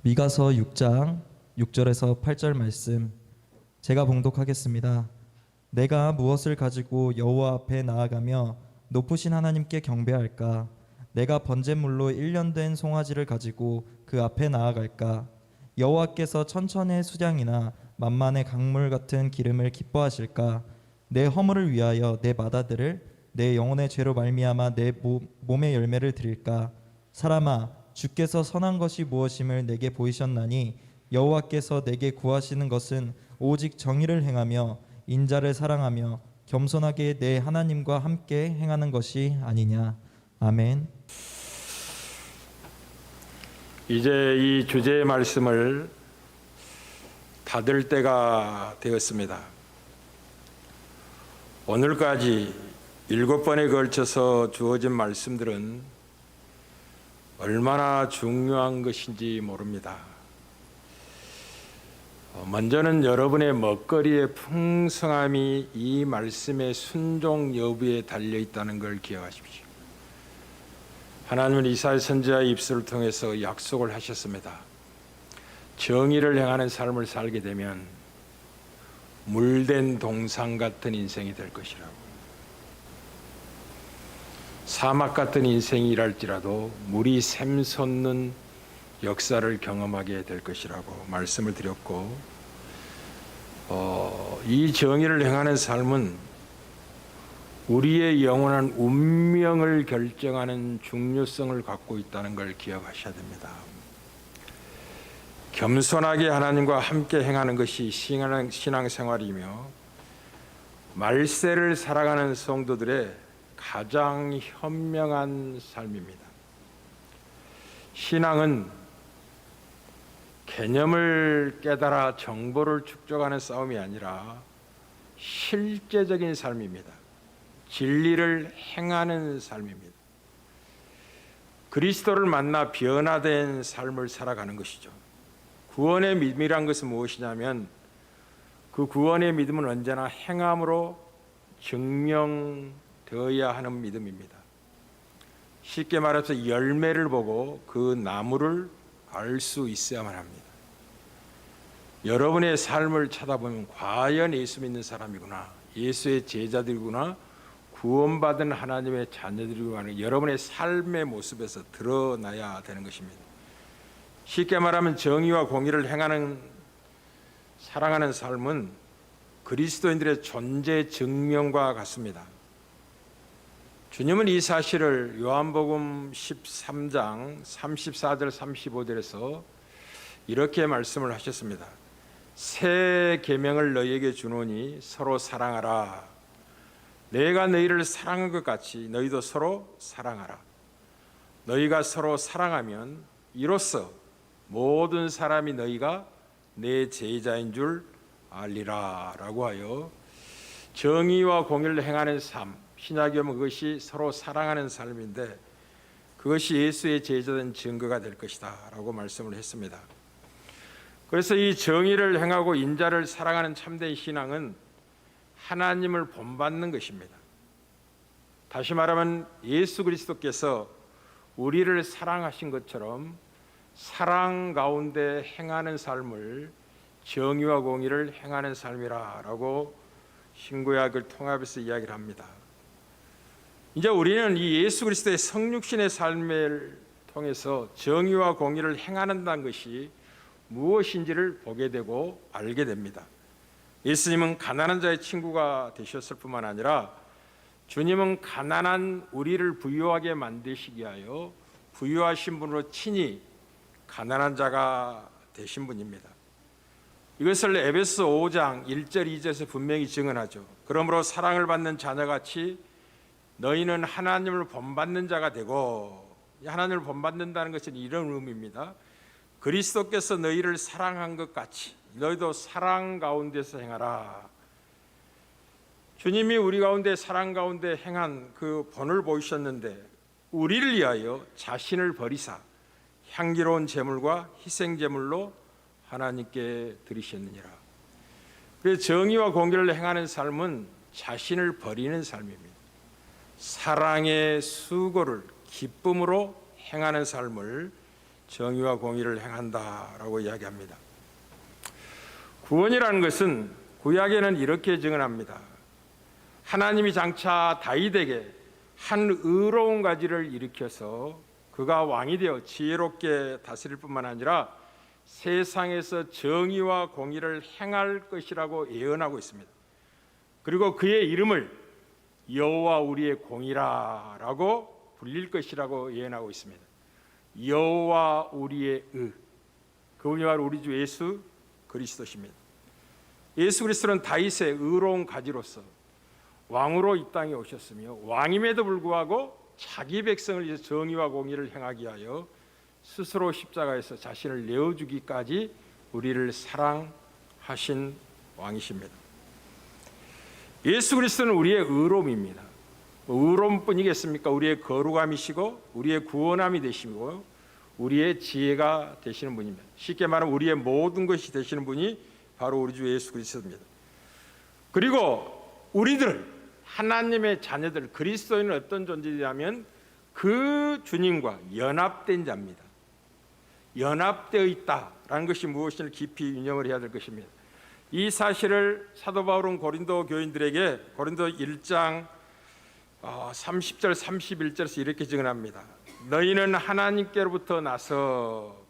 미가서 6장 6절에서 8절 말씀 제가 봉독하겠습니다. 내가 무엇을 가지고 여호와 앞에 나아가며 높으신 하나님께 경배할까? 내가 번제물로 1년 된 송아지를 가지고 그 앞에 나아갈까? 여호와께서 천천의 수량이나 만만의 강물 같은 기름을 기뻐하실까? 내 허물을 위하여 내 맏아들을 내 영혼의 죄로 말미암아 내 몸의 열매를 드릴까? 사람아, 주께서 선한 것이 무엇임을 내게 보이셨나니 여호와께서 내게 구하시는 것은 오직 정의를 행하며 인자를 사랑하며 겸손하게 내 하나님과 함께 행하는 것이 아니냐. 아멘. 이제 이 주제의 말씀을 닫을 때가 되었습니다. 오늘까지 7번에 걸쳐서 주어진 말씀들은 얼마나 중요한 것인지 모릅니다. 먼저는 여러분의 먹거리의 풍성함이 이 말씀의 순종 여부에 달려 있다는 걸 기억하십시오. 하나님은 이사야 선지자의 입술을 통해서 약속을 하셨습니다. 정의를 행하는 삶을 살게 되면 물된 동상 같은 인생이 될 것이라고. 사막 같은 인생이랄지라도 물이 샘솟는 역사를 경험하게 될 것이라고 말씀을 드렸고, 이 정의를 행하는 삶은 우리의 영원한 운명을 결정하는 중요성을 갖고 있다는 걸 기억하셔야 됩니다. 겸손하게 하나님과 함께 행하는 것이 신앙생활이며 말세를 살아가는 성도들의 가장 현명한 삶입니다. 신앙은 개념을 깨달아 정보를 축적하는 싸움이 아니라 실제적인 삶입니다. 진리를 행하는 삶입니다. 그리스도를 만나 변화된 삶을 살아가는 것이죠. 구원의 믿음이란 것은 무엇이냐면 그 구원의 믿음은 언제나 행함으로 증명되어야 하는 믿음입니다. 쉽게 말해서 열매를 보고 그 나무를 알 수 있어야만 합니다. 여러분의 삶을 쳐다보면 과연 예수 믿는 사람이구나, 예수의 제자들이구나, 구원받은 하나님의 자녀들이구나 하는 여러분의 삶의 모습에서 드러나야 되는 것입니다. 쉽게 말하면 정의와 공의를 행하는 사랑하는 삶은 그리스도인들의 존재 증명과 같습니다. 주님은 이 사실을 요한복음 13장 34절 35절에서 이렇게 말씀을 하셨습니다. 새 계명을 너희에게 주노니 서로 사랑하라. 내가 너희를 사랑한 것 같이 너희도 서로 사랑하라. 너희가 서로 사랑하면 이로써 모든 사람이 너희가 내 제자인 줄 알리라 라고 하여 정의와 공의를 행하는 삶, 신약에 보면 그것이 서로 사랑하는 삶인데 그것이 예수의 제자된 증거가 될 것이다 라고 말씀을 했습니다. 그래서 이 정의를 행하고 인자를 사랑하는 참된 신앙은 하나님을 본받는 것입니다. 다시 말하면 예수 그리스도께서 우리를 사랑하신 것처럼 사랑 가운데 행하는 삶을 정의와 공의를 행하는 삶이라고 신구약을 통합해서 이야기를 합니다. 이제 우리는 이 예수 그리스도의 성육신의 삶을 통해서 정의와 공의를 행하는다는 것이 무엇인지를 보게 되고 알게 됩니다. 예수님은 가난한 자의 친구가 되셨을 뿐만 아니라 주님은 가난한 우리를 부유하게 만드시기 위하여 부유하신 분으로 친히 가난한 자가 되신 분입니다. 이것을 에베소 5장 1절 2절에서 분명히 증언하죠. 그러므로 사랑을 받는 자녀같이 너희는 하나님을 본받는 자가 되고, 하나님을 본받는다는 것은 이런 의미입니다. 그리스도께서 너희를 사랑한 것 같이 너희도 사랑 가운데서 행하라. 주님이 우리 가운데 사랑 가운데 행한 그 본을 보이셨는데 우리를 위하여 자신을 버리사 향기로운 제물과 희생 제물로 하나님께 드리셨느니라. 그래서 정의와 공의를 행하는 삶은 자신을 버리는 삶입니다. 사랑의 수고를 기쁨으로 행하는 삶을 정의와 공의를 행한다라고 이야기합니다. 구원이라는 것은 구약에는 이렇게 증언합니다. 하나님이 장차 다윗에게 한 의로운 가지를 일으켜서 그가 왕이 되어 지혜롭게 다스릴 뿐만 아니라 세상에서 정의와 공의를 행할 것이라고 예언하고 있습니다. 그리고 그의 이름을 여호와 우리의 공의라라고 불릴 것이라고 예언하고 있습니다. 여호와 우리의 의, 그분이 바로 우리 주 예수 그리스도십니다. 예수 그리스도는 다윗의 의로운 가지로서 왕으로 이 땅에 오셨으며 왕임에도 불구하고 자기 백성을 위해서 정의와 공의를 행하기 위하여 스스로 십자가에서 자신을 내어주기까지 우리를 사랑하신 왕이십니다. 예수 그리스도는 우리의 의로움입니다. 의로움뿐이겠습니까? 우리의 거룩함이시고 우리의 구원함이 되시고 우리의 지혜가 되시는 분입니다. 쉽게 말하면 우리의 모든 것이 되시는 분이 바로 우리 주 예수 그리스도입니다. 그리고 우리들 하나님의 자녀들 그리스도인은 어떤 존재냐면 그 주님과 연합된 자입니다. 연합되어 있다라는 것이 무엇인지 깊이 유념을 해야 될 것입니다. 이 사실을 사도 바울은 고린도 교인들에게 고린도 1장 30절 31절에서 이렇게 증언합니다. 너희는 하나님께로부터 나서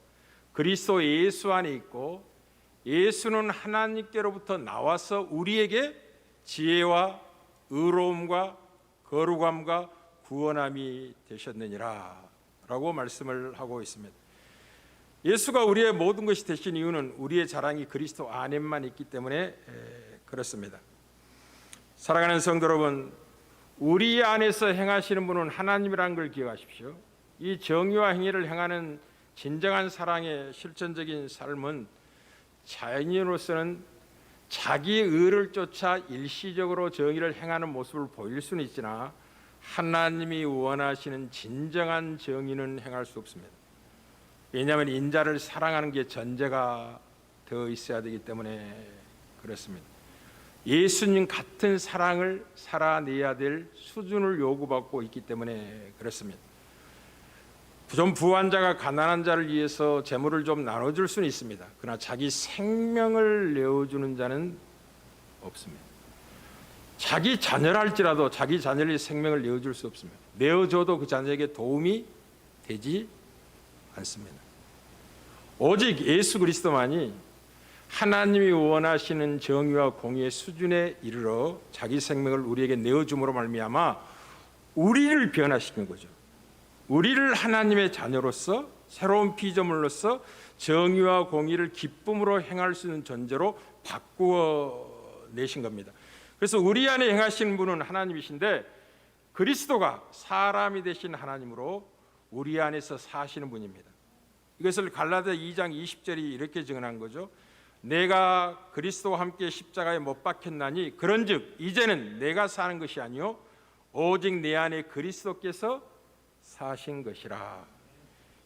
그리스도 예수 안에 있고 예수는 하나님께로부터 나와서 우리에게 지혜와 의로움과 거룩함과 구원함이 되셨느니라 라고 말씀을 하고 있습니다. 예수가 우리의 모든 것이 되신 이유는 우리의 자랑이 그리스도 안에만 있기 때문에 그렇습니다. 사랑하는 성도 여러분, 우리 안에서 행하시는 분은 하나님이라는 걸 기억하십시오. 이 정의와 행위를 행하는 진정한 사랑의 실천적인 삶은 자연인으로서는 자기 의를 쫓아 일시적으로 정의를 행하는 모습을 보일 수는 있으나 하나님이 원하시는 진정한 정의는 행할 수 없습니다. 왜냐하면 인자를 사랑하는 게 전제가 되어 있어야 되기 때문에 그렇습니다. 예수님 같은 사랑을 살아내야 될 수준을 요구받고 있기 때문에 그렇습니다. 좀 부한 자가 가난한 자를 위해서 재물을 좀 나눠줄 수는 있습니다. 그러나 자기 생명을 내어주는 자는 없습니다. 자기 자녀랄지라도 자기 자녀의 생명을 내어줄 수 없습니다. 내어줘도 그 자녀에게 도움이 되지 않습니다. 오직 예수 그리스도만이 하나님이 원하시는 정의와 공의의 수준에 이르러 자기 생명을 우리에게 내어줌으로 말미암아 우리를 변화시킨 거죠. 우리를 하나님의 자녀로서 새로운 피조물로서 정의와 공의를 기쁨으로 행할 수 있는 존재로 바꾸어 내신 겁니다. 그래서 우리 안에 행하시는 분은 하나님이신데 그리스도가 사람이 되신 하나님으로 우리 안에서 사시는 분입니다. 이것을 갈라디아 2장 20절이 이렇게 증언한 거죠. 내가 그리스도와 함께 십자가에 못 박혔나니 그런즉 이제는 내가 사는 것이 아니요 오직 내 안에 그리스도께서 사신 것이라.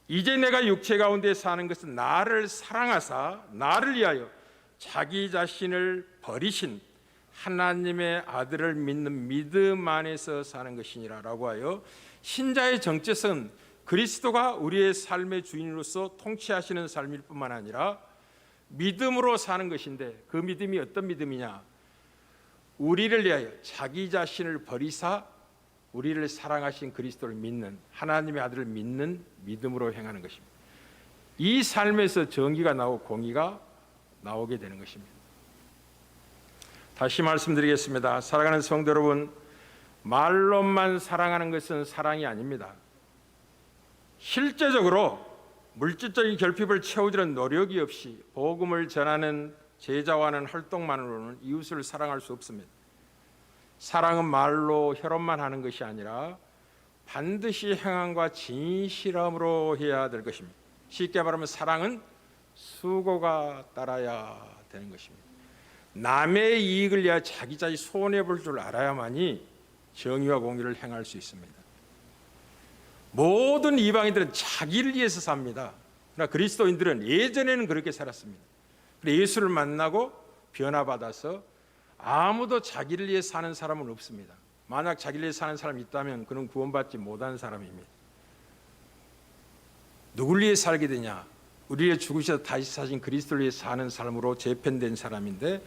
이제 내가 육체 가운데 사는 것은 나를 사랑하사 나를 위하여 자기 자신을 버리신 하나님의 아들을 믿는 믿음 안에서 사는 것이니라 라고 하여 신자의 정체성은 그리스도가 우리의 삶의 주인으로서 통치하시는 삶일 뿐만 아니라 믿음으로 사는 것인데 그 믿음이 어떤 믿음이냐? 우리를 위하여 자기 자신을 버리사 우리를 사랑하신 그리스도를 믿는 하나님의 아들을 믿는 믿음으로 행하는 것입니다. 이 삶에서 정의가 나오고 공의가 나오게 되는 것입니다. 다시 말씀드리겠습니다. 사랑하는 성도 여러분, 말로만 사랑하는 것은 사랑이 아닙니다. 실제적으로 물질적인 결핍을 채우려는 노력이 없이 복음을 전하는 제자와 하는 활동만으로는 이웃을 사랑할 수 없습니다. 사랑은 말로 혈언만 하는 것이 아니라 반드시 행함과 진실함으로 해야 될 것입니다. 쉽게 말하면 사랑은 수고가 따라야 되는 것입니다. 남의 이익을 위하여 자기 자신 손해볼 줄 알아야만이 정의와 공의를 행할 수 있습니다. 모든 이방인들은 자기를 위해서 삽니다. 그러나 그리스도인들은 예전에는 그렇게 살았습니다. 예수를 만나고 변화받아서 아무도 자기를 위해 사는 사람은 없습니다. 만약 자기를 위해 사는 사람이 있다면 그는 구원받지 못한 사람입니다. 누굴 위해 살게 되냐? 우리의 죽으셔서 다시 사신 그리스도를 위해 사는 삶으로 재편된 사람인데,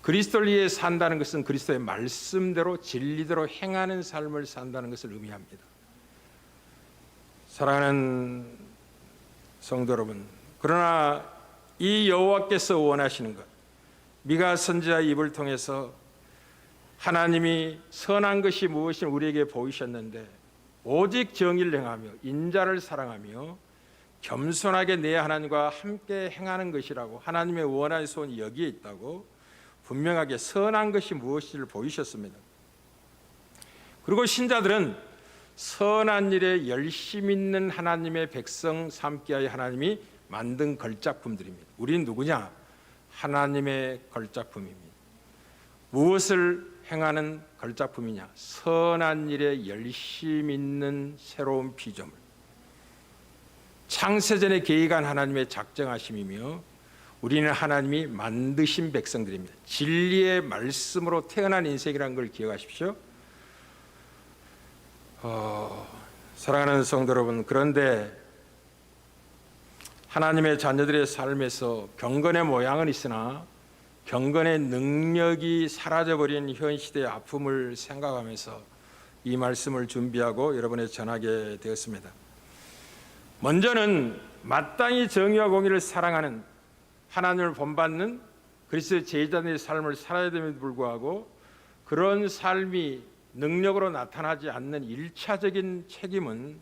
그리스도를 위해 산다는 것은 그리스도의 말씀대로 진리대로 행하는 삶을 산다는 것을 의미합니다. 사랑하는 성도 여러분, 그러나 이 여호와께서 원하시는 것, 미가 선지자의 입을 통해서 하나님이 선한 것이 무엇인지 우리에게 보이셨는데, 오직 정의를 행하며 인자를 사랑하며 겸손하게 내 하나님과 함께 행하는 것이라고, 하나님의 원하는 소원이 여기에 있다고 분명하게 선한 것이 무엇인지를 보이셨습니다. 그리고 신자들은 선한 일에 열심 있는 하나님의 백성 삼기 위하여 하나님이 만든 걸작품들입니다. 우리는 누구냐? 하나님의 걸작품입니다. 무엇을 행하는 걸작품이냐? 선한 일에 열심 있는 새로운 피조물. 창세전에 계획한 하나님의 작정하심이며, 우리는 하나님이 만드신 백성들입니다. 진리의 말씀으로 태어난 인생이라는 걸 기억하십시오. 사랑하는 성도 여러분, 그런데 하나님의 자녀들의 삶에서 경건의 모양은 있으나 경건의 능력이 사라져버린 현 시대의 아픔을 생각하면서 이 말씀을 준비하고 여러분에 전하게 되었습니다. 먼저는 마땅히 정의와 공의를 사랑하는, 하나님을 본받는 그리스도의 제자들의 삶을 살아야 됨에도 불구하고 그런 삶이 능력으로 나타나지 않는 일차적인 책임은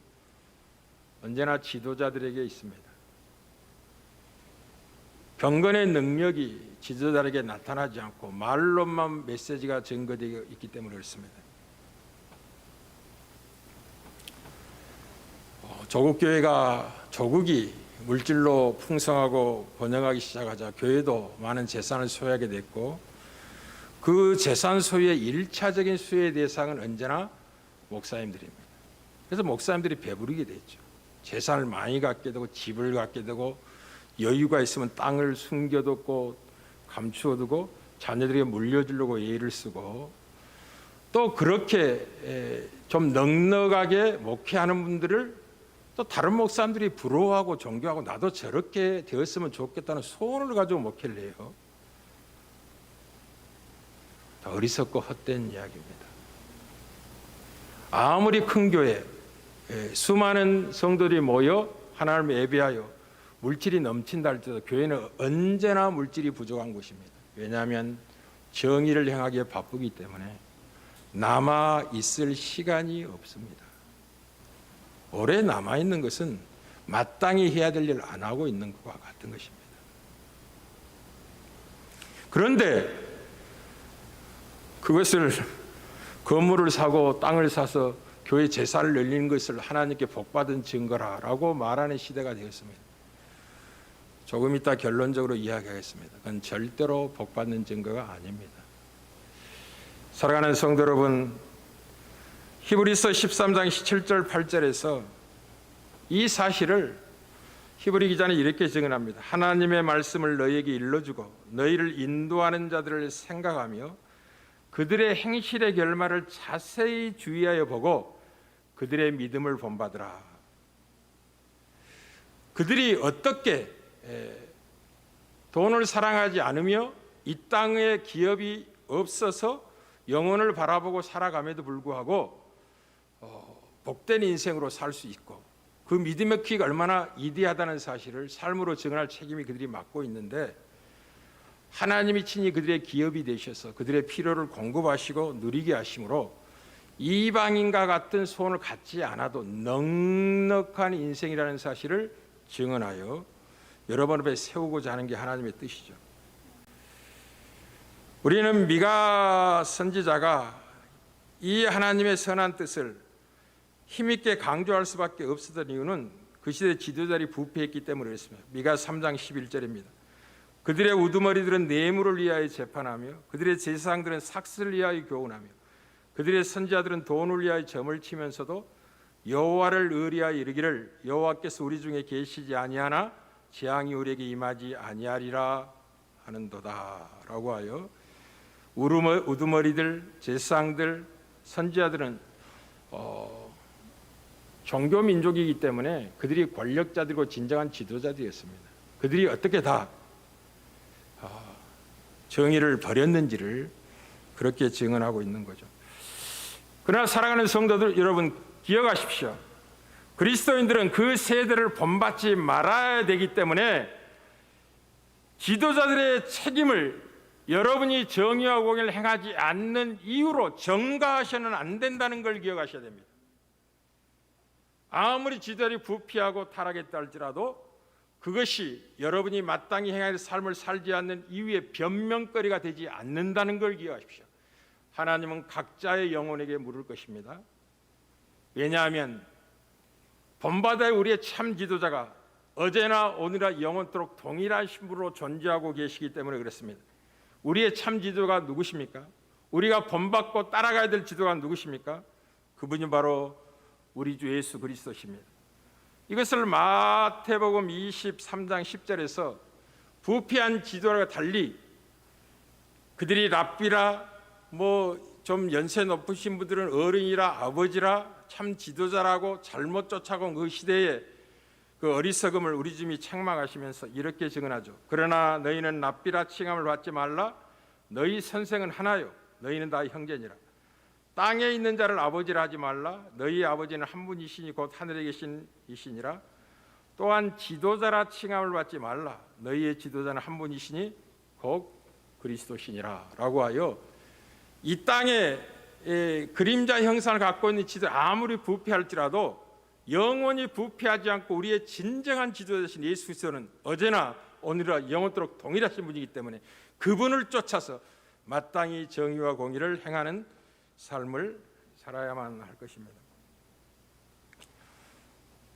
언제나 지도자들에게 있습니다. 경건의 능력이 지도자들에게 나타나지 않고 말로만 메시지가 전거되어 있기 때문에 그렇습니다. 조국이 물질로 풍성하고 번영하기 시작하자 교회도 많은 재산을 소유하게 됐고, 그 재산 소유의 일차적인 수혜의 대상은 언제나 목사님들입니다. 그래서 목사님들이 배부르게 됐죠. 재산을 많이 갖게 되고 집을 갖게 되고 여유가 있으면 땅을 숨겨두고 감추어두고 자녀들에게 물려주려고 예를 쓰고, 또 그렇게 좀 넉넉하게 목회하는 분들을 또 다른 목사님들이 부러워하고 존경하고 나도 저렇게 되었으면 좋겠다는 소원을 가지고 목회를 해요. 어리석고 헛된 이야기입니다. 아무리 큰 교회, 수많은 성도들이 모여 하나님을 예배하여 물질이 넘친다 할지라도 교회는 언제나 물질이 부족한 곳입니다. 왜냐하면 정의를 행하기에 바쁘기 때문에 남아 있을 시간이 없습니다. 오래 남아 있는 것은 마땅히 해야 될 일을 안 하고 있는 것과 같은 것입니다. 그런데 그것을 건물을 사고 땅을 사서 교회 제사를 늘리는 것을 하나님께 복받은 증거라라고 말하는 시대가 되었습니다. 조금 이따 결론적으로 이야기하겠습니다. 그건 절대로 복받는 증거가 아닙니다. 사랑하는 성도 여러분, 히브리서 13장 17절 8절에서 이 사실을 히브리 기자는 이렇게 증언합니다. 하나님의 말씀을 너희에게 일러주고 너희를 인도하는 자들을 생각하며 그들의 행실의 결말을 자세히 주의하여 보고 그들의 믿음을 본받으라. 그들이 어떻게 돈을 사랑하지 않으며 이 땅에 기업이 없어서 영혼을 바라보고 살아감에도 불구하고 복된 인생으로 살 수 있고, 그 믿음의 키가 얼마나 이대하다는 사실을 삶으로 증언할 책임이 그들이 맡고 있는데, 하나님이 친히 그들의 기업이 되셔서 그들의 필요를 공급하시고 누리게 하심으로 이방인과 같은 소원을 갖지 않아도 넉넉한 인생이라는 사실을 증언하여 여러분 앞에 세우고자 하는 게 하나님의 뜻이죠. 우리는 미가 선지자가 이 하나님의 선한 뜻을 힘있게 강조할 수밖에 없었던 이유는 그 시대 지도자들이 부패했기 때문에 그렇습니다. 미가 3장 11절입니다. 그들의 우두머리들은 뇌물을 위하여 재판하며 그들의 제사장들은 삭슬을 위하여 교훈하며 그들의 선지자들은 돈을 위하여 점을 치면서도 여호와를 의리하여 이르기를 여호와께서 우리 중에 계시지 아니하나 재앙이 우리에게 임하지 아니하리라 하는도다 라고 하여 우두머리들, 제사장들, 선지자들은 종교 민족이기 때문에 그들이 권력자들이고 진정한 지도자들이었습니다. 그들이 어떻게 다 정의를 버렸는지를 그렇게 증언하고 있는 거죠. 그러나 사랑하는 성도들 여러분, 기억하십시오. 그리스도인들은 그 세대를 본받지 말아야 되기 때문에 지도자들의 책임을 여러분이 정의와 공의를 행하지 않는 이유로 전가하셔는 안 된다는 걸 기억하셔야 됩니다. 아무리 지도자들이 부패하고 타락했다 할지라도 그것이 여러분이 마땅히 행해야 할 삶을 살지 않는 이유의 변명거리가 되지 않는다는 걸 기억하십시오. 하나님은 각자의 영혼에게 물을 것입니다. 왜냐하면 본받아야 우리의 참 지도자가 어제나 오늘이나 영원토록 동일한 신부로 존재하고 계시기 때문에 그렇습니다. 우리의 참 지도가 누구십니까? 우리가 본받고 따라가야 될 지도가 누구십니까? 그분이 바로 우리 주 예수 그리스도십니다. 이것을 마태복음 23장 10절에서 부패한 지도자와 달리 그들이 랍비라 좀 연세 높으신 분들은 어른이라 아버지라 참 지도자라고 잘못 쫓아온 그 시대에 그 어리석음을 우리 주님이 책망하시면서 이렇게 증언하죠. 그러나 너희는 랍비라 칭함을 받지 말라. 너희 선생은 하나요. 너희는 다 형제니라. 땅에 있는 자를 아버지라 하지 말라. 너희 아버지는 한 분이시니 곧 하늘에 계신 이시니라. 또한 지도자라 칭함을 받지 말라. 너희의 지도자는 한 분이시니 곧 그리스도시니라 라고 하여 이 땅에 그림자 형상을 갖고 있는 지도 아무리 부패할지라도 영원히 부패하지 않고 우리의 진정한 지도자신 예수 그리스도는 어제나 오늘이나 영원토록 동일하신 분이기 때문에 그분을 쫓아서 마땅히 정의와 공의를 행하는 삶을 살아야만 할 것입니다.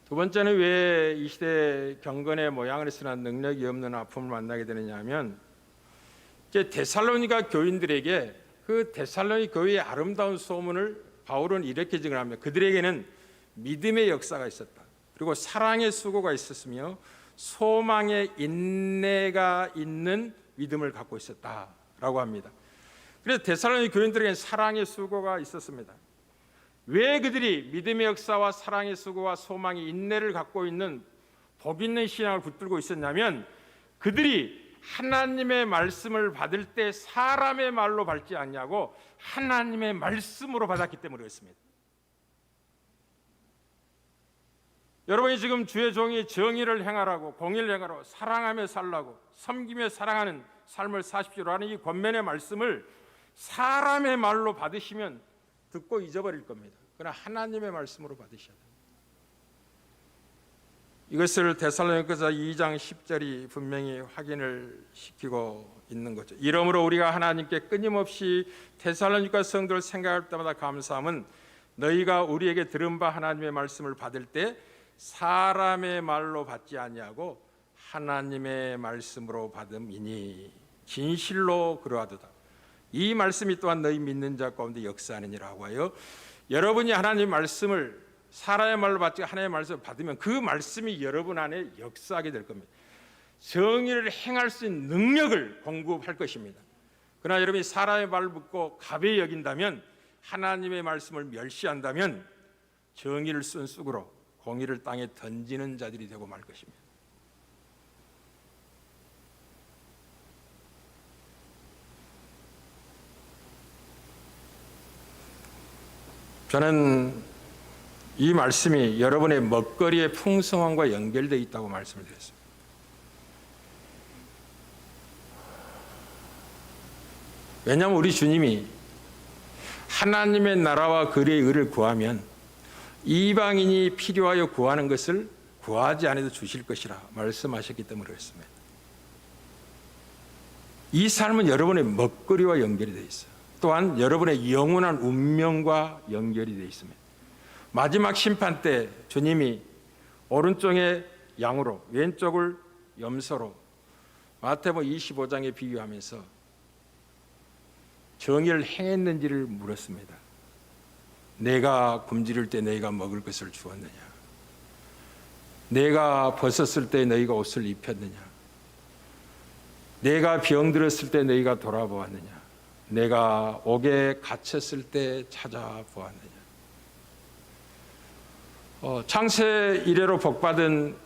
두 번째는 왜 이 시대 경건의 모양을 쓰나 능력이 없는 아픔을 만나게 되느냐 하면 이제 데살로니가 교인들에게 그 데살로니 교회의 아름다운 소문을 바울은 이렇게 증언합니다. 그들에게는 믿음의 역사가 있었다. 그리고 사랑의 수고가 있었으며 소망의 인내가 있는 믿음을 갖고 있었다라고 합니다. 그래서 데살로니 교인들에게는 사랑의 수고가 있었습니다. 왜 그들이 믿음의 역사와 사랑의 수고와 소망의 인내를 갖고 있는 복 있는 신앙을 붙들고 있었냐면 그들이 하나님의 말씀을 받을 때 사람의 말로 받지 않냐고 하나님의 말씀으로 받았기 때문에 그렇습니다. 여러분이 지금 주의 종이 정의를 행하라고 공의를 행하라고 사랑하며 살라고 섬기며 사랑하는 삶을 사십시오라는 이 권면의 말씀을 사람의 말로 받으시면 듣고 잊어버릴 겁니다. 그러나 하나님의 말씀으로 받으셔야 됩니다. 이것을 데살로니가서 2장 10절이 분명히 확인을 시키고 있는 거죠. 이러므로 우리가 하나님께 끊임없이 데살로니가 성도를 생각할 때마다 감사함은 너희가 우리에게 들은 바 하나님의 말씀을 받을 때 사람의 말로 받지 아니하고 하나님의 말씀으로 받음이니 진실로 그러하도다. 이 말씀이 또한 너희 믿는 자 가운데 역사하느니라고 하여 여러분이 하나님의 말씀을 사람의 말로 받지 하나님의 말씀을 받으면 그 말씀이 여러분 안에 역사하게 될 겁니다. 정의를 행할 수 있는 능력을 공급할 것입니다. 그러나 여러분이 사람의 말을 듣고 가벼이 여긴다면 하나님의 말씀을 멸시한다면 정의를 쓴 쑥으로 공의를 땅에 던지는 자들이 되고 말 것입니다. 저는 이 말씀이 여러분의 먹거리의 풍성함과 연결되어 있다고 말씀을 드렸습니다. 왜냐하면 우리 주님이 하나님의 나라와 그리의 의를 구하면 이방인이 필요하여 구하는 것을 구하지 않아도 주실 것이라 말씀하셨기 때문에 그렇습니다. 이 삶은 여러분의 먹거리와 연결이 되어 있어요. 또한 여러분의 영원한 운명과 연결이 되어 있습니다. 마지막 심판 때 주님이 오른쪽에 양으로 왼쪽을 염소로 마태복음 25장에 비유하면서 정의를 행했는지를 물었습니다. 내가 굶주릴 때 너희가 먹을 것을 주었느냐? 내가 벗었을 때 너희가 옷을 입혔느냐? 내가 병들었을 때 너희가 돌아보았느냐? 내가 옥에 갇혔을 때 찾아보았느냐? 창세 이래로 복받은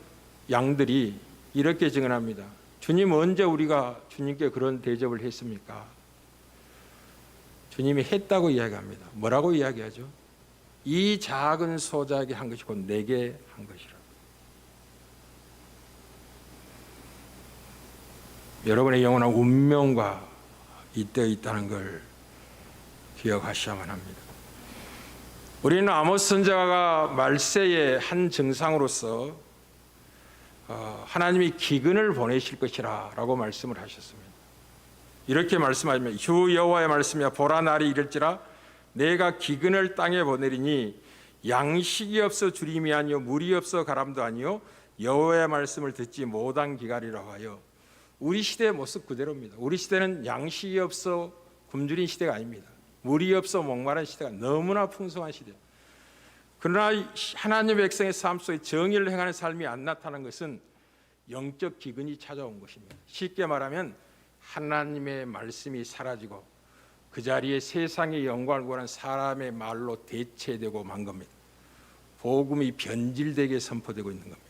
양들이 이렇게 증언합니다. 주님, 언제 우리가 주님께 그런 대접을 했습니까? 주님이 했다고 이야기합니다. 뭐라고 이야기하죠? 이 작은 소자에게 한 것이 곧 내게 한 것이라. 여러분의 영원한 운명과 잇대어 있다는 걸 기억하셔야만 합니다. 우리는 아모스 선지자가 말세의 한 증상으로서 하나님이 기근을 보내실 것이라 라고 말씀을 하셨습니다. 이렇게 말씀하시면 주 여호와의 말씀이야 보라 날이 이를지라 내가 기근을 땅에 보내리니 양식이 없어 주림이 아니요 물이 없어 가람도 아니요 여호와의 말씀을 듣지 못한 기갈이라고 하여. 우리 시대의 모습 그대로입니다. 우리 시대는 양식이 없어 굶주린 시대가 아닙니다. 물이 없어 목마른 시대가 너무나 풍성한 시대입니다. 그러나 하나님의 백성의 삶 속에 정의를 행하는 삶이 안 나타난 것은 영적 기근이 찾아온 것입니다. 쉽게 말하면 하나님의 말씀이 사라지고 그 자리에 세상의 영광을 구하는 사람의 말로 대체되고 만 겁니다. 복음이 변질되게 선포되고 있는 겁니다.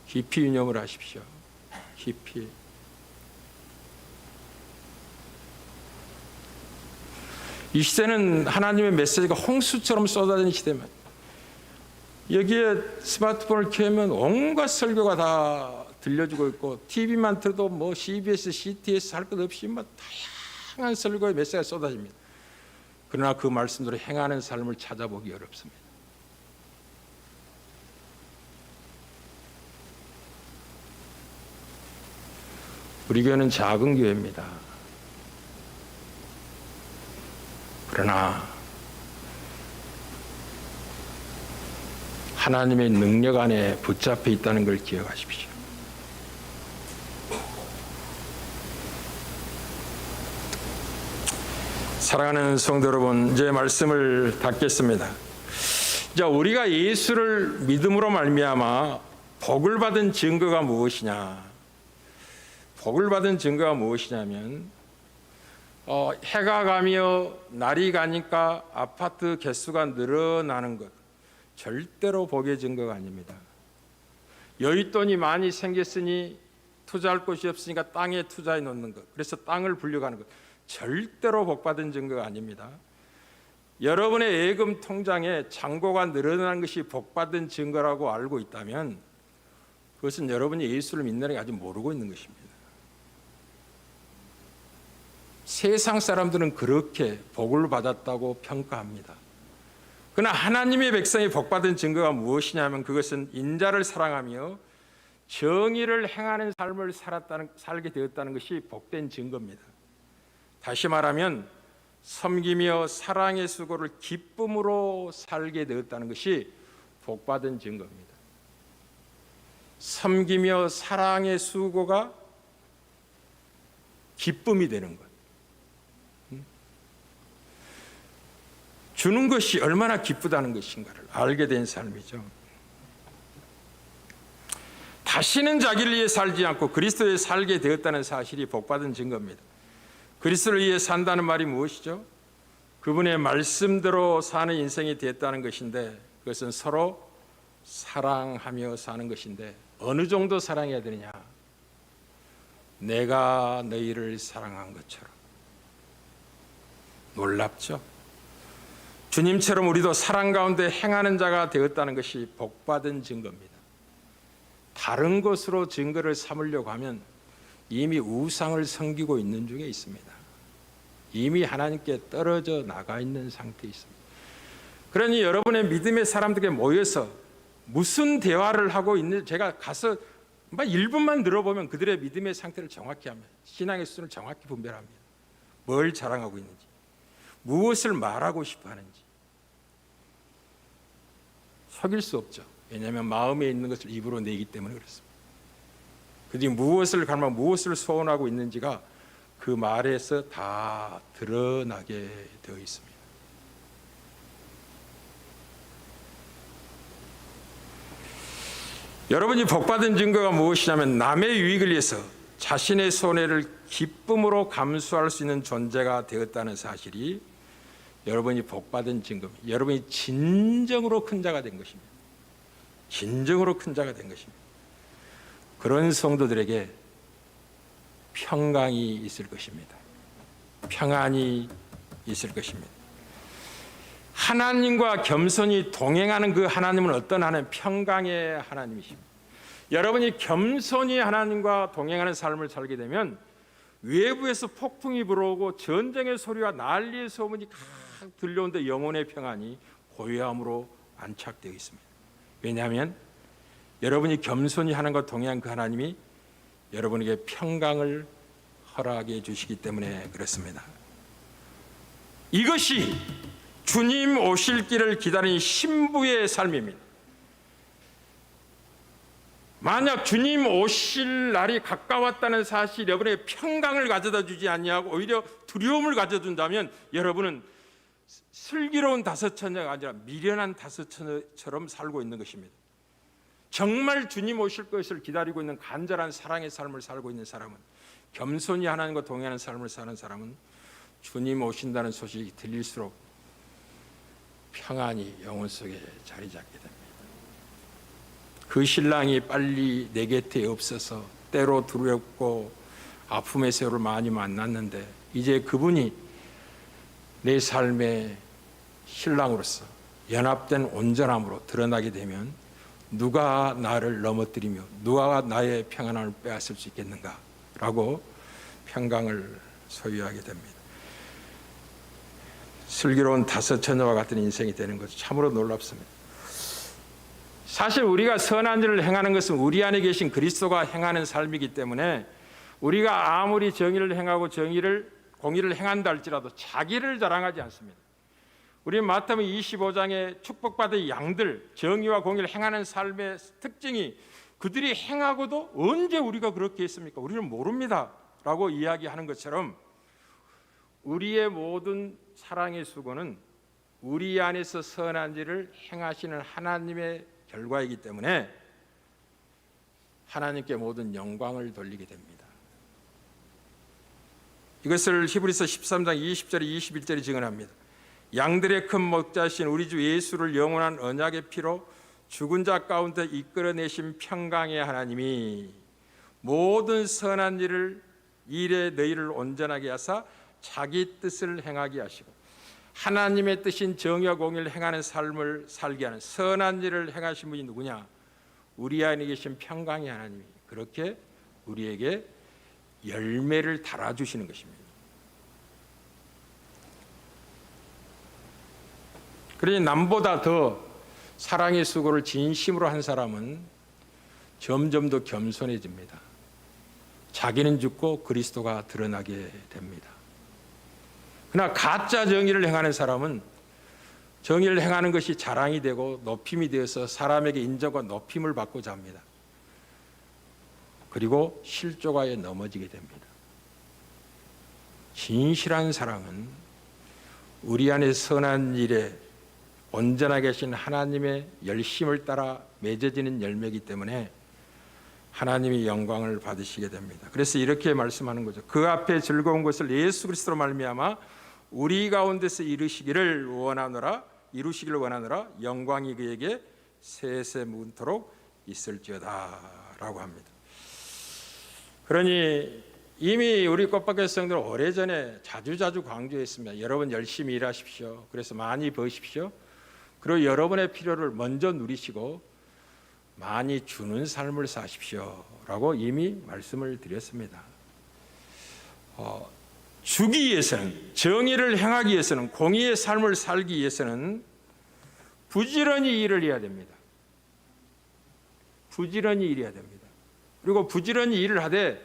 깊이 유념을 하십시오. 깊이. 이 시대는 하나님의 메시지가 홍수처럼 쏟아지는 시대입니다. 여기에 스마트폰을 켜면 온갖 설교가 다 들려주고 있고 TV만 틀어도 뭐 CBS, CTS 할 것 없이 뭐 다양한 설교의 메시지가 쏟아집니다. 그러나 그 말씀대로 행하는 삶을 찾아보기 어렵습니다. 우리 교회는 작은 교회입니다. 그러나 하나님의 능력 안에 붙잡혀 있다는 걸 기억하십시오. 사랑하는 성도 여러분, 이제 말씀을 닫겠습니다. 자, 우리가 예수를 믿음으로 말미암아 복을 받은 증거가 무엇이냐? 복을 받은 증거가 무엇이냐면 해가 가며 날이 가니까 아파트 개수가 늘어나는 것, 절대로 복의 증거가 아닙니다. 여윳돈이 많이 생겼으니 투자할 곳이 없으니까 땅에 투자해 놓는 것, 그래서 땅을 불려가는 것, 절대로 복받은 증거가 아닙니다. 여러분의 예금 통장에 잔고가 늘어나는 것이 복받은 증거라고 알고 있다면 그것은 여러분이 예수를 믿는 게 아직 모르고 있는 것입니다. 세상 사람들은 그렇게 복을 받았다고 평가합니다. 그러나 하나님의 백성이 복받은 증거가 무엇이냐면 그것은 인자를 사랑하며 정의를 행하는 삶을 살게 되었다는 것이 복된 증거입니다. 다시 말하면 섬기며 사랑의 수고를 기쁨으로 살게 되었다는 것이 복받은 증거입니다. 섬기며 사랑의 수고가 기쁨이 되는 것. 주는 것이 얼마나 기쁘다는 것인가를 알게 된 삶이죠. 다시는 자기를 위해 살지 않고 그리스도에 살게 되었다는 사실이 복받은 증거입니다. 그리스도를 위해 산다는 말이 무엇이죠? 그분의 말씀대로 사는 인생이 됐다는 것인데 그것은 서로 사랑하며 사는 것인데 어느 정도 사랑해야 되느냐? 내가 너희를 사랑한 것처럼. 놀랍죠? 주님처럼 우리도 사랑 가운데 행하는 자가 되었다는 것이 복받은 증거입니다. 다른 것으로 증거를 삼으려고 하면 이미 우상을 섬기고 있는 중에 있습니다. 이미 하나님께 떨어져 나가 있는 상태에 있습니다. 그러니 여러분의 믿음의 사람들에게 모여서 무슨 대화를 하고 있는지 제가 가서 1분만 들어보면 그들의 믿음의 상태를 정확히 합니다. 신앙의 수준을 정확히 분별합니다. 뭘 자랑하고 있는지, 무엇을 말하고 싶어 하는지. 속일 수 없죠. 왜냐하면 마음에 있는 것을 입으로 내기 때문에 그렇습니다. 그들이 무엇을 갈망, 무엇을 소원하고 있는지가 그 말에서 다 드러나게 되어 있습니다. 여러분이 복받은 증거가 무엇이냐면 남의 유익을 위해서 자신의 손해를 기쁨으로 감수할 수 있는 존재가 되었다는 사실이 여러분이 복받은 증거, 여러분이 진정으로 큰 자가 된 것입니다. 진정으로 큰 자가 된 것입니다. 그런 성도들에게 평강이 있을 것입니다. 평안이 있을 것입니다. 하나님과 겸손히 동행하는 그 하나님은 어떤 하나님? 평강의 하나님이십니다. 여러분이 겸손히 하나님과 동행하는 삶을 살게 되면 외부에서 폭풍이 불어오고 전쟁의 소리와 난리의 소문이 각 들려오는데 영혼의 평안이 고요함으로 안착되어 있습니다. 왜냐하면 여러분이 겸손히 하나님과 동행한 그 하나님이 여러분에게 평강을 허락해 주시기 때문에 그렇습니다. 이것이 주님 오실 길을 기다리는 신부의 삶입니다. 만약 주님 오실 날이 가까웠다는 사실 여러분에게 평강을 가져다 주지 아니하고 오히려 두려움을 가져준다면 여러분은 슬기로운 다섯처녀가 아니라 미련한 다섯처녀처럼 살고 있는 것입니다. 정말 주님 오실 것을 기다리고 있는 간절한 사랑의 삶을 살고 있는 사람은, 겸손히 하나님과 동행하는 삶을 사는 사람은 주님 오신다는 소식이 들릴수록 평안이 영혼 속에 자리 잡게 됩니다. 그 신랑이 빨리 내 곁에 없어서 때로 두렵고 아픔의 세월을 많이 만났는데 이제 그분이 내 삶의 신랑으로서 연합된 온전함으로 드러나게 되면 누가 나를 넘어뜨리며 누가 나의 평안함을 빼앗을 수 있겠는가 라고 평강을 소유하게 됩니다. 슬기로운 다섯처녀와 같은 인생이 되는 것은 참으로 놀랍습니다. 사실 우리가 선한 일을 행하는 것은 우리 안에 계신 그리스도가 행하는 삶이기 때문에 우리가 아무리 정의를 행하고 공의를 행한다 할지라도 자기를 자랑하지 않습니다. 우리 마태복음 25장의 축복받은 양들, 정의와 공의를 행하는 삶의 특징이 그들이 행하고도 언제 우리가 그렇게 했습니까? 우리는 모릅니다 라고 이야기하는 것처럼 우리의 모든 사랑의 수고는 우리 안에서 선한 일을 행하시는 하나님의 결과이기 때문에 하나님께 모든 영광을 돌리게 됩니다. 이것을 히브리서 13장 20절에 21절이 증언합니다. 양들의 큰 목자신 우리 주 예수를 영원한 언약의 피로 죽은 자 가운데 이끌어내신 평강의 하나님이 모든 선한 일에 너희를 온전하게 하사 자기 뜻을 행하게 하시고 하나님의 뜻인 정의와 공의를 행하는 삶을 살게 하는 선한 일을 행하신 분이 누구냐? 우리 안에 계신 평강의 하나님이 그렇게 우리에게 열매를 달아주시는 것입니다. 그러니 남보다 더 사랑의 수고를 진심으로 한 사람은 점점 더 겸손해집니다. 자기는 죽고 그리스도가 드러나게 됩니다. 그러나 가짜 정의를 행하는 사람은 정의를 행하는 것이 자랑이 되고 높임이 되어서 사람에게 인정과 높임을 받고자 합니다. 그리고 실조가에 넘어지게 됩니다. 진실한 사랑은 우리 안에 선한 일에 온전하게 계신 하나님의 열심을 따라 맺어지는 열매이기 때문에 하나님이 영광을 받으시게 됩니다. 그래서 이렇게 말씀하는 거죠. 그 앞에 즐거운 것을 예수 그리스도로 말미암아 우리 가운데서 이루시기를 원하노라 영광이 그에게 세세 무토록 있을지어다 라고 합니다. 그러니 이미 우리 꽃밭교회 성도는 오래전에 자주 강조했습니다. 여러분 열심히 일하십시오. 그래서 많이 버십시오. 그리고 여러분의 필요를 먼저 누리시고 많이 주는 삶을 사십시오 라고 이미 말씀을 드렸습니다. 주기 위해서는, 정의를 행하기 위해서는, 공의의 삶을 살기 위해서는 부지런히 일을 해야 됩니다. 부지런히 일해야 됩니다. 그리고 부지런히 일을 하되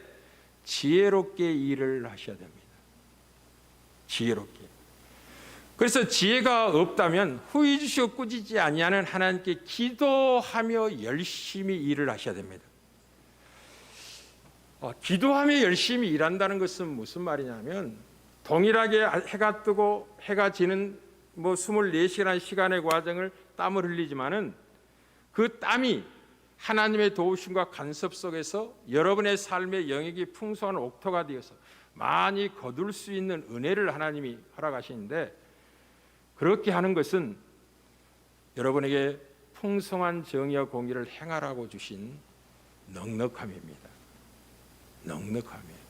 지혜롭게 일을 하셔야 됩니다. 지혜롭게. 그래서 지혜가 없다면 후히 주시고 꾸짖지 아니하는 하나님께 기도하며 열심히 일을 하셔야 됩니다. 기도하며 열심히 일한다는 것은 무슨 말이냐면 동일하게 해가 뜨고 해가 지는 24시간 시간의 과정을 땀을 흘리지만은 그 땀이 하나님의 도우심과 간섭 속에서 여러분의 삶의 영역이 풍성한 옥토가 되어서 많이 거둘 수 있는 은혜를 하나님이 허락하시는데 그렇게 하는 것은 여러분에게 풍성한 정의와 공의를 행하라고 주신 넉넉함입니다. 넉넉함이에요.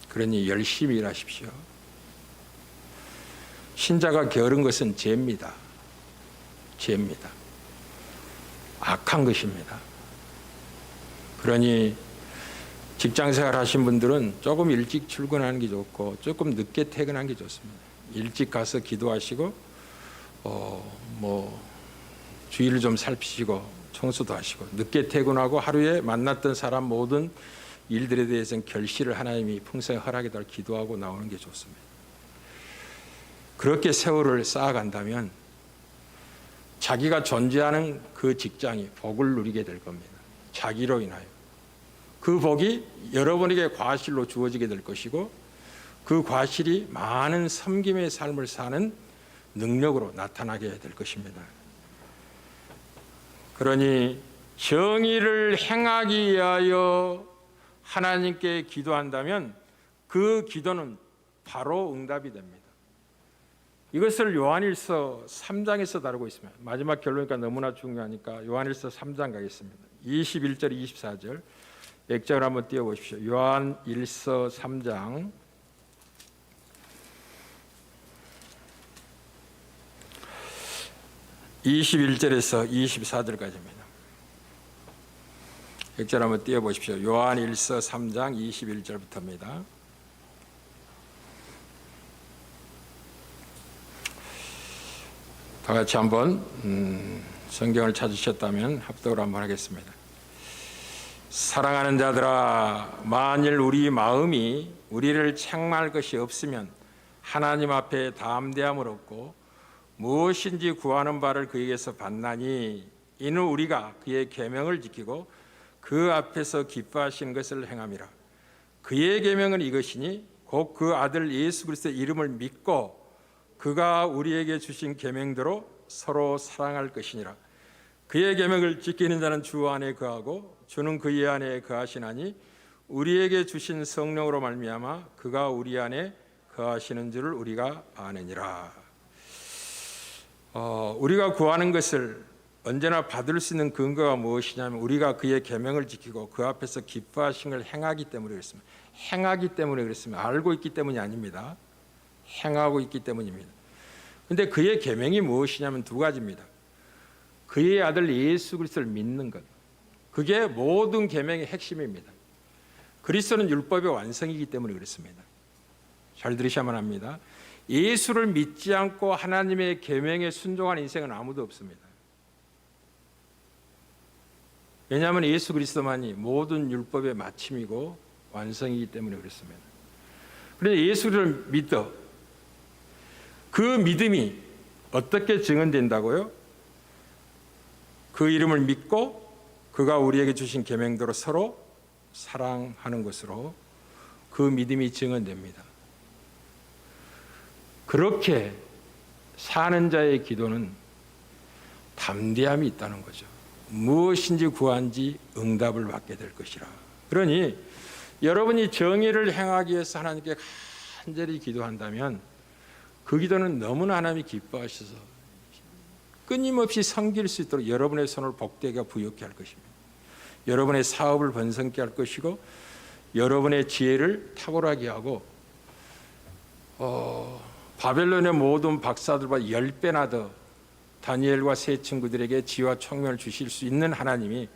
그러니 열심히 일하십시오. 신자가 게으른 것은 죄입니다. 죄입니다. 악한 것입니다. 그러니 직장생활 하신 분들은 조금 일찍 출근하는 게 좋고 조금 늦게 퇴근하는 게 좋습니다. 일찍 가서 기도하시고 주의를 좀 살피시고 청소도 하시고 늦게 퇴근하고 하루에 만났던 사람 모든 일들에 대해서는 결실을 하나님이 풍성히 허락해달라 기도하고 나오는 게 좋습니다. 그렇게 세월을 쌓아간다면 자기가 존재하는 그 직장이 복을 누리게 될 겁니다. 자기로 인하여. 그 복이 여러분에게 과실로 주어지게 될 것이고 그 과실이 많은 섬김의 삶을 사는 능력으로 나타나게 될 것입니다. 그러니 정의를 행하기 위하여 하나님께 기도한다면 그 기도는 바로 응답이 됩니다. 이것을 요한일서 3장에서 다루고 있습니다. 마지막 결론이니까 너무나 중요하니까 요한일서 3장 가겠습니다. 21절 24절 액정을 한번 띄워보십시오. 요한일서 3장 21절에서 24절까지입니다. 액정 한번 띄워보십시오. 요한일서 3장 21절부터입니다. 다 같이 한번 성경을 찾으셨다면 합독을 한번 하겠습니다. 사랑하는 자들아, 만일 우리 마음이 우리를 책망할 것이 없으면 하나님 앞에 담대함을 얻고 무엇인지 구하는 바를 그에게서 받나니 이는 우리가 그의 계명을 지키고 그 앞에서 기뻐하시는 것을 행함이라. 그의 계명은 이것이니 곧 그 아들 예수 그리스도의 이름을 믿고 그가 우리에게 주신 계명대로 서로 사랑할 것이니라. 그의 계명을 지키는 자는 주 안에 거하고 주는 그의 안에 거하시나니 우리에게 주신 성령으로 말미암아 그가 우리 안에 거하시는 줄을 우리가 아느니라. 우리가 구하는 것을 언제나 받을 수 있는 근거가 무엇이냐면 우리가 그의 계명을 지키고 그 앞에서 기뻐하신 걸 행하기 때문에 그렇습니다. 행하기 때문에 그렇습니다. 알고 있기 때문이 아닙니다. 행하고 있기 때문입니다. 그런데 그의 계명이 무엇이냐면 두 가지입니다. 그의 아들 예수 그리스도를 믿는 것, 그게 모든 계명의 핵심입니다. 그리스도는 율법의 완성이기 때문에 그렇습니다. 잘 들으셔야만 합니다. 예수를 믿지 않고 하나님의 계명에 순종한 인생은 아무도 없습니다. 왜냐하면 예수 그리스도만이 모든 율법의 마침이고 완성이기 때문에 그렇습니다. 그런데 예수를 믿어 그 믿음이 어떻게 증언된다고요? 그 이름을 믿고 그가 우리에게 주신 계명대로 서로 사랑하는 것으로 그 믿음이 증언됩니다. 그렇게 사는 자의 기도는 담대함이 있다는 거죠. 무엇인지 구한지 응답을 받게 될 것이라. 그러니 여러분이 정의를 행하기 위해서 하나님께 간절히 기도한다면 그 기도는 너무나 하나님이 기뻐하셔서 끊임없이 섬길 수 있도록 여러분의 손을 복되게 부욕케 할 것입니다. 여러분의 사업을 번성케 할 것이고 여러분의 지혜를 탁월하게 하고 바벨론의 모든 박사들보다 10배나 더 다니엘과 세 친구들에게 지혜와 총명을 주실 수 있는 하나님이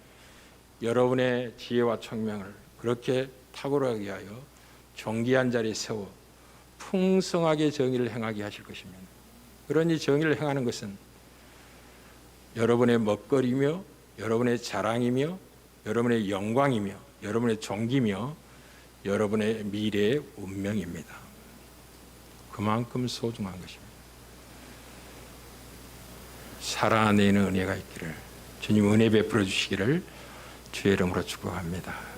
여러분의 지혜와 총명을 그렇게 탁월하게 하여 존귀한 자리에 세워 풍성하게 정의를 행하게 하실 것입니다. 그러니 정의를 행하는 것은 여러분의 먹거리며 여러분의 자랑이며 여러분의 영광이며 여러분의 존귀며 여러분의 미래의 운명입니다. 그만큼 소중한 것입니다. 살아내는 은혜가 있기를 주님 은혜 베풀어 주시기를 주의 이름으로 축복합니다.